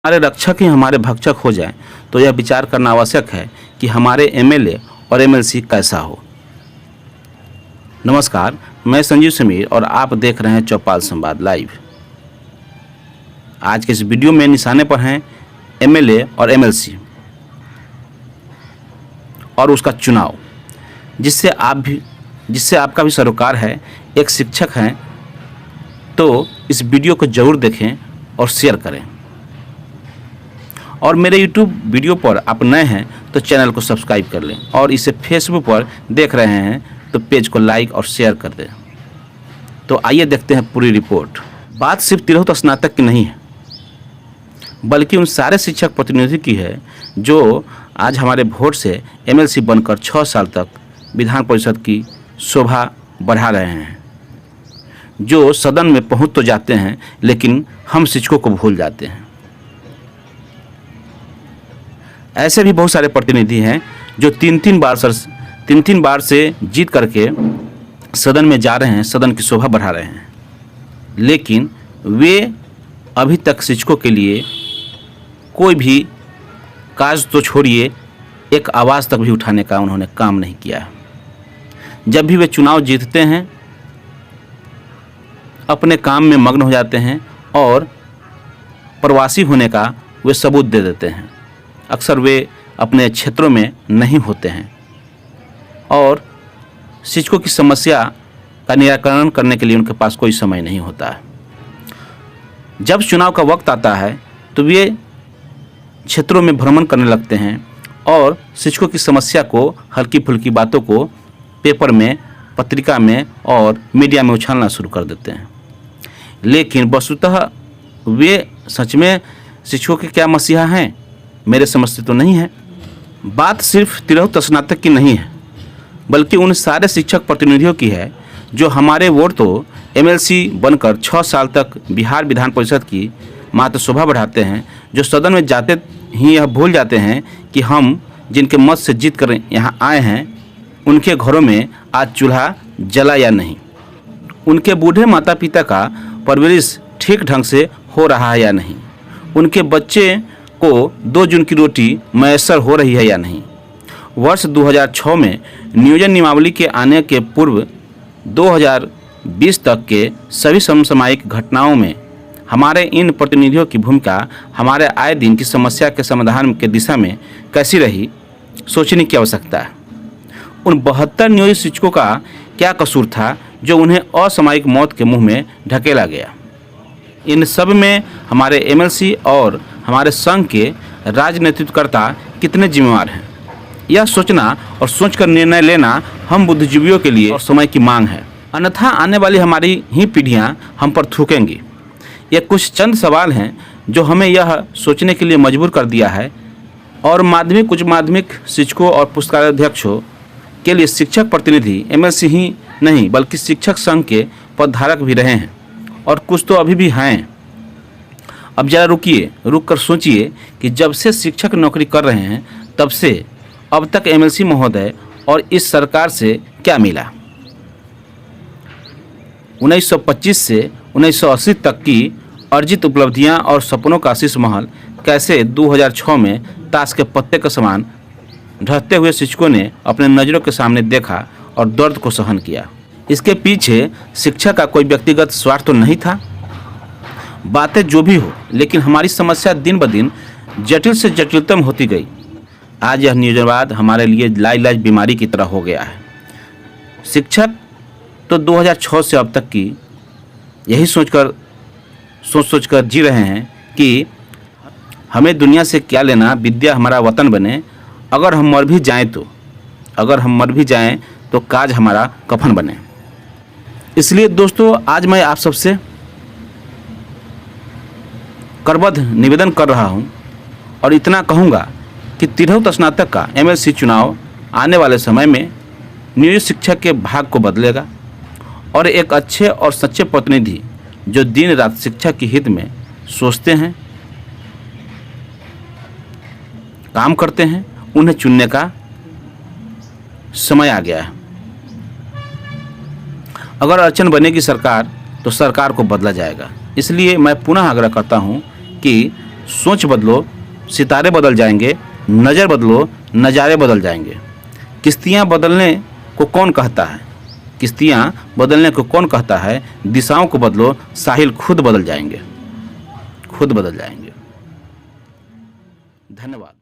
हमारे रक्षक ही हमारे भक्षक हो जाएं तो यह विचार करना आवश्यक है कि हमारे एमएलए और एमएलसी कैसा हो। नमस्कार, मैं संजीव समीर और आप देख रहे हैं चौपाल संवाद लाइव। आज के इस वीडियो में निशाने पर हैं एमएलए और एमएलसी और उसका चुनाव, जिससे आपका भी सरोकार है। एक शिक्षक हैं तो इस वीडियो को ज़रूर देखें और शेयर करें। और मेरे YouTube वीडियो पर आप नए हैं तो चैनल को सब्सक्राइब कर लें, और इसे फेसबुक पर देख रहे हैं तो पेज को लाइक और शेयर कर दें। तो आइए देखते हैं पूरी रिपोर्ट। बात सिर्फ तिरहुत स्नातक की नहीं है, बल्कि उन सारे शिक्षक प्रतिनिधि की है जो आज हमारे वोट से एमएलसी बनकर 6 साल तक विधान परिषद की शोभा बढ़ा रहे हैं, जो सदन में पहुंच तो जाते हैं लेकिन हम शिक्षकों को भूल जाते हैं। ऐसे भी बहुत सारे प्रतिनिधि हैं जो तीन बार से जीत करके सदन में जा रहे हैं, सदन की शोभा बढ़ा रहे हैं, लेकिन वे अभी तक शिक्षकों के लिए कोई भी काज तो छोड़िए, एक आवाज़ तक भी उठाने का उन्होंने काम नहीं किया है। जब भी वे चुनाव जीतते हैं अपने काम में मग्न हो जाते हैं और प्रवासी होने का वे सबूत दे देते हैं। अक्सर वे अपने क्षेत्रों में नहीं होते हैं और शिक्षकों की समस्या का निराकरण करने के लिए उनके पास कोई समय नहीं होता है। जब चुनाव का वक्त आता है तो वे क्षेत्रों में भ्रमण करने लगते हैं और शिक्षकों की समस्या को, हल्की फुल्की बातों को पेपर में, पत्रिका में और मीडिया में उछालना शुरू कर देते हैं। लेकिन वस्तुतः वे सच में शिक्षकों के क्या मसीहा हैं, मेरे समझ से तो नहीं है। बात सिर्फ तिरहुत स्नातक की नहीं है, बल्कि उन सारे शिक्षक प्रतिनिधियों की है जो हमारे वोट तो एमएलसी बनकर 6 साल तक बिहार विधान परिषद की मात्र शोभा बढ़ाते हैं, जो सदन में जाते ही यह भूल जाते हैं कि हम जिनके मत से जीत कर यहाँ आए हैं उनके घरों में आज चूल्हा जला या नहीं, उनके बूढ़े माता पिता का परवरिश ठीक ढंग से हो रहा है या नहीं, उनके बच्चे को 2 जून की रोटी मैसर हो रही है या नहीं। वर्ष 2006 में नियोजन नियमावली के आने के पूर्व 2020 तक के सभी समसामयिक घटनाओं में हमारे इन प्रतिनिधियों की भूमिका हमारे आए दिन की समस्या के समाधान के दिशा में कैसी रही, सोचने की आवश्यकता है। उन 72 नियोजित शिक्षकों का क्या कसूर था जो उन्हें असामयिक मौत के मुंह में ढकेला गया। इन सब में हमारे एमएलसी और हमारे संघ के राजनीतिकर्ता कितने जिम्मेवार हैं, यह सोचना और सोचकर निर्णय लेना हम बुद्धिजीवियों के लिए और समय की मांग है। अन्यथा आने वाली हमारी ही पीढ़ियां हम पर थूकेंगी। ये कुछ चंद सवाल हैं जो हमें यह सोचने के लिए मजबूर कर दिया है, और माध्यमिक, उच्च माध्यमिक शिक्षकों और पुस्तकालयाध्यक्षों के लिए शिक्षक प्रतिनिधि एमएलसी ही नहीं बल्कि शिक्षक संघ के पदधारक भी रहे हैं, और कुछ तो अभी भी हैं। अब जरा रुक कर सोचिए कि जब से शिक्षक नौकरी कर रहे हैं तब से अब तक एमएलसी महोदय और इस सरकार से क्या मिला। 1925 से 1980 तक की अर्जित उपलब्धियां और सपनों का शीश महल कैसे 2006 में ताश के पत्ते के समान ढहते हुए शिक्षकों ने अपने नज़रों के सामने देखा और दर्द को सहन किया। इसके पीछे शिक्षा का कोई व्यक्तिगत स्वार्थ तो नहीं था। बातें जो भी हो, लेकिन हमारी समस्या दिन ब दिन जटिल से जटिलतम होती गई। आज यह नियोजनवाद हमारे लिए लाइलाज बीमारी की तरह हो गया है। शिक्षक तो 2006 से अब तक की यही सोच कर जी रहे हैं कि हमें दुनिया से क्या लेना, विद्या हमारा वतन बने, अगर हम मर भी जाएं तो काज हमारा कफन बने। इसलिए दोस्तों, आज मैं आप सबसे करबद्ध निवेदन कर रहा हूं और इतना कहूंगा कि तिरहुत स्नातक का एमएलसी चुनाव आने वाले समय में नियोजित शिक्षक के भाग को बदलेगा, और एक अच्छे और सच्चे प्रतिनिधि जो दिन रात शिक्षा के हित में सोचते हैं, काम करते हैं, उन्हें चुनने का समय आ गया है। अगर अड़चन बनेगी सरकार तो सरकार को बदला जाएगा। इसलिए मैं पुनः आग्रह करता हूं कि सोच बदलो, सितारे बदल जाएंगे। नज़र बदलो, नज़ारे बदल जाएंगे। किश्तियाँ बदलने को कौन कहता है? किश्तियाँ बदलने को कौन कहता है? दिशाओं को बदलो, साहिल खुद बदल जाएंगे, खुद बदल जाएंगे। धन्यवाद।